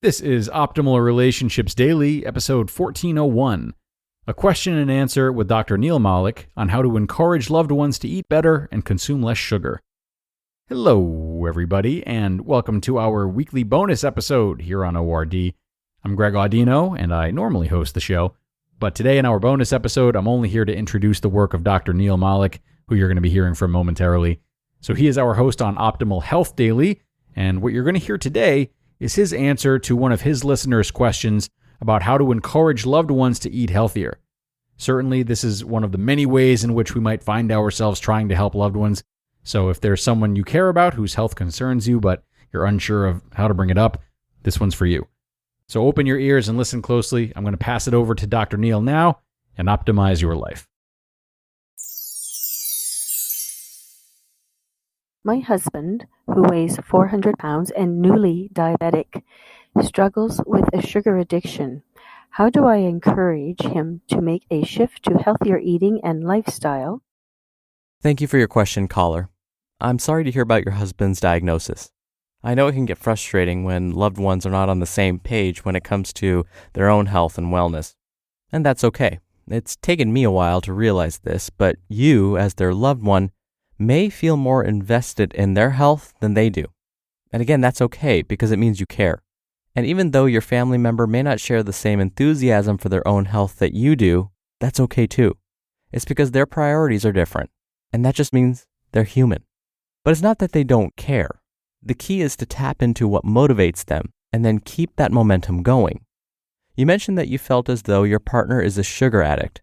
This is Optimal Relationships Daily, episode 1401, a question and answer with Dr. Neil Malik on how to encourage loved ones to eat better and consume less sugar. Hello, everybody, and welcome to our weekly bonus episode here on ORD. I'm Greg Audino, and I normally host the show, but today in our bonus episode, I'm only here to introduce the work of Dr. Neil Malik, who you're going to be hearing from momentarily. So he is our host on Optimal Health Daily, and what you're going to hear today is his answer to one of his listeners' questions about how to encourage loved ones to eat healthier. Certainly, this is one of the many ways in which we might find ourselves trying to help loved ones. So if there's someone you care about whose health concerns you, but you're unsure of how to bring it up, this one's for you. So open your ears and listen closely. I'm going to pass it over to Dr. Neil now and optimize your life. My husband, who weighs 400 pounds and newly diabetic, struggles with a sugar addiction. How do I encourage him to make a shift to healthier eating and lifestyle? Thank you for your question, caller. I'm sorry to hear about your husband's diagnosis. I know it can get frustrating when loved ones are not on the same page when it comes to their own health and wellness. And that's okay. It's taken me a while to realize this, but you, as their loved one, may feel more invested in their health than they do. And again, that's okay because it means you care. And even though your family member may not share the same enthusiasm for their own health that you do, that's okay too. It's because their priorities are different. And that just means they're human. But it's not that they don't care. The key is to tap into what motivates them and then keep that momentum going. You mentioned that you felt as though your partner is a sugar addict.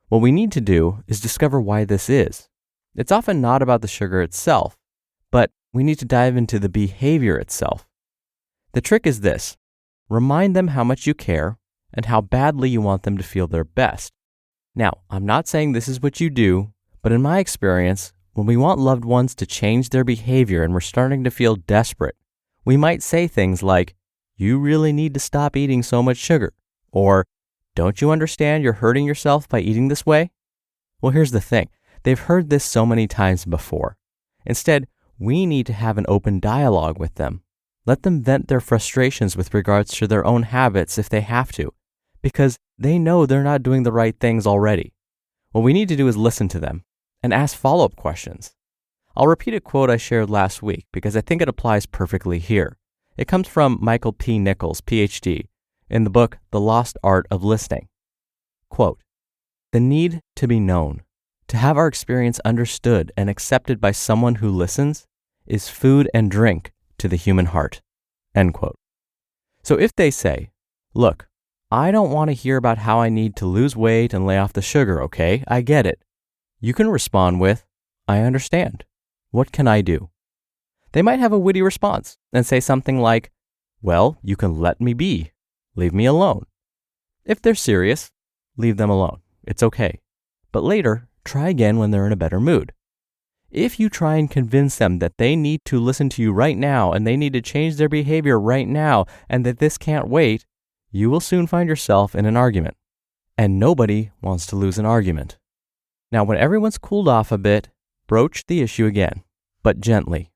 What we need to do is discover why this is. It's often not about the sugar itself, but we need to dive into the behavior itself. The trick is this: remind them how much you care and how badly you want them to feel their best. Now, I'm not saying this is what you do, but in my experience, when we want loved ones to change their behavior and we're starting to feel desperate, we might say things like, "You really need to stop eating so much sugar," or "Don't you understand you're hurting yourself by eating this way?" Well, here's the thing. They've heard this so many times before. Instead, we need to have an open dialogue with them. Let them vent their frustrations with regards to their own habits if they have to, because they know they're not doing the right things already. What we need to do is listen to them and ask follow-up questions. I'll repeat a quote I shared last week because I think it applies perfectly here. It comes from Michael P. Nichols, PhD, in the book The Lost Art of Listening. Quote, "The need to be known, to have our experience understood and accepted by someone who listens, is food and drink to the human heart." End quote. So if they say, "Look, I don't want to hear about how I need to lose weight and lay off the sugar, okay? I get it." You can respond with, "I understand. What can I do?" They might have a witty response and say something like, "Well, you can let me be. Leave me alone." If they're serious, leave them alone. It's okay. But later, try again when they're in a better mood. If you try and convince them that they need to listen to you right now and they need to change their behavior right now and that this can't wait, you will soon find yourself in an argument. And nobody wants to lose an argument. Now, when everyone's cooled off a bit, broach the issue again, but gently.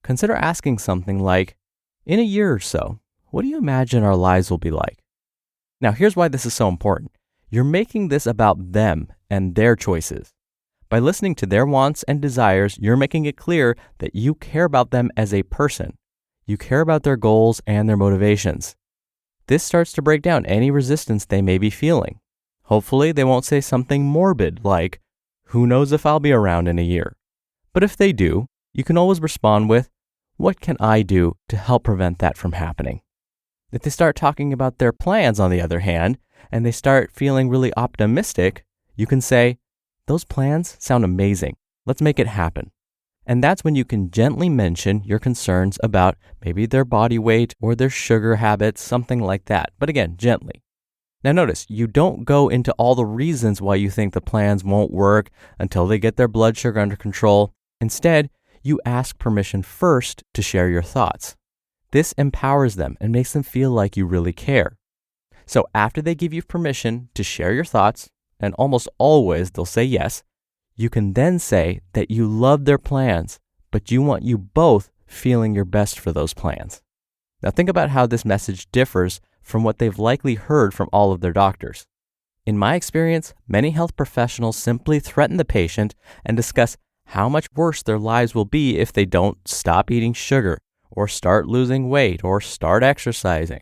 Consider asking something like, "In a year or so, what do you imagine our lives will be like?" Now, here's why this is so important. You're making this about them and their choices. By listening to their wants and desires, you're making it clear that you care about them as a person. You care about their goals and their motivations. This starts to break down any resistance they may be feeling. Hopefully, they won't say something morbid like, "Who knows if I'll be around in a year?" But if they do, you can always respond with, "What can I do to help prevent that from happening?" If they start talking about their plans, on the other hand, and they start feeling really optimistic, you can say, "Those plans sound amazing. Let's make it happen." And that's when you can gently mention your concerns about maybe their body weight or their sugar habits, something like that. But again, gently. Now notice, you don't go into all the reasons why you think the plans won't work until they get their blood sugar under control. Instead, you ask permission first to share your thoughts. This empowers them and makes them feel like you really care. So after they give you permission to share your thoughts, and almost always they'll say yes, you can then say that you love their plans, but you want you both feeling your best for those plans. Now think about how this message differs from what they've likely heard from all of their doctors. In my experience, many health professionals simply threaten the patient and discuss how much worse their lives will be if they don't stop eating sugar, or start losing weight, or start exercising.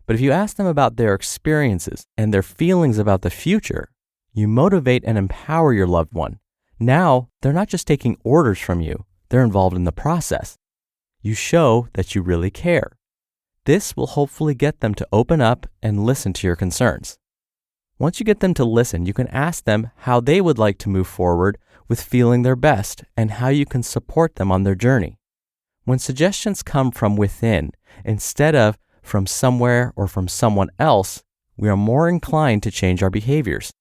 But if you ask them about their experiences and their feelings about the future, you motivate and empower your loved one. Now, they're not just taking orders from you, they're involved in the process. You show that you really care. This will hopefully get them to open up and listen to your concerns. Once you get them to listen, you can ask them how they would like to move forward with feeling their best and how you can support them on their journey. When suggestions come from within instead of from somewhere or from someone else, we are more inclined to change our behaviors.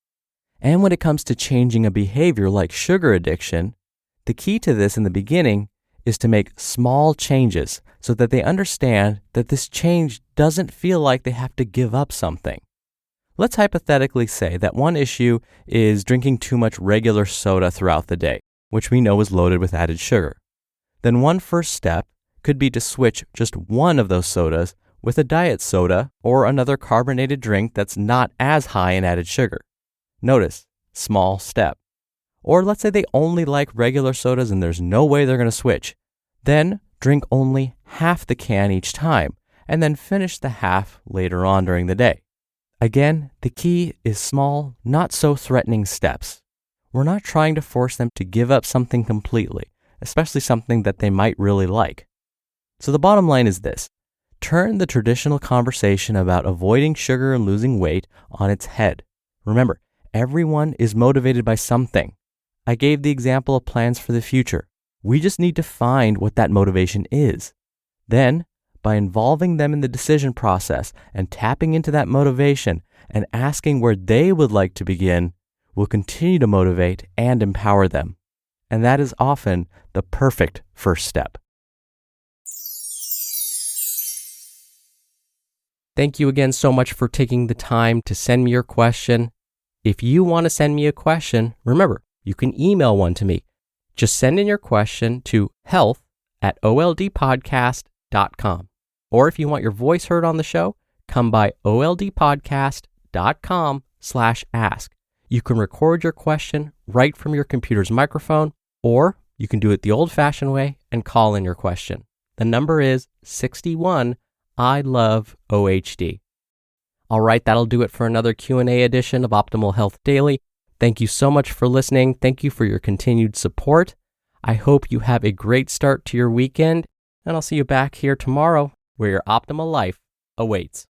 And when it comes to changing a behavior like sugar addiction, the key to this in the beginning is to make small changes so that they understand that this change doesn't feel like they have to give up something. Let's hypothetically say that one issue is drinking too much regular soda throughout the day, which we know is loaded with added sugar. Then one first step could be to switch just one of those sodas with a diet soda or another carbonated drink that's not as high in added sugar. Notice, small step. Or let's say they only like regular sodas and there's no way they're going to switch. Then drink only half the can each time and then finish the half later on during the day. Again, the key is small, not so threatening steps. We're not trying to force them to give up something completely, especially something that they might really like. So the bottom line is this: turn the traditional conversation about avoiding sugar and losing weight on its head. Remember, everyone is motivated by something. I gave the example of plans for the future. We just need to find what that motivation is. Then, by involving them in the decision process and tapping into that motivation and asking where they would like to begin, we'll continue to motivate and empower them. And that is often the perfect first step. Thank you again so much for taking the time to send me your question. If you want to send me a question, remember, you can email one to me. Just send in your question to health@oldpodcast.com. Or if you want your voice heard on the show, come by oldpodcast.com/ask. You can record your question right from your computer's microphone, or you can do it the old-fashioned way and call in your question. The number is 61 I love OHD. All right, that'll do it for another Q&A edition of Optimal Health Daily. Thank you so much for listening. Thank you for your continued support. I hope you have a great start to your weekend, and I'll see you back here tomorrow where your optimal life awaits.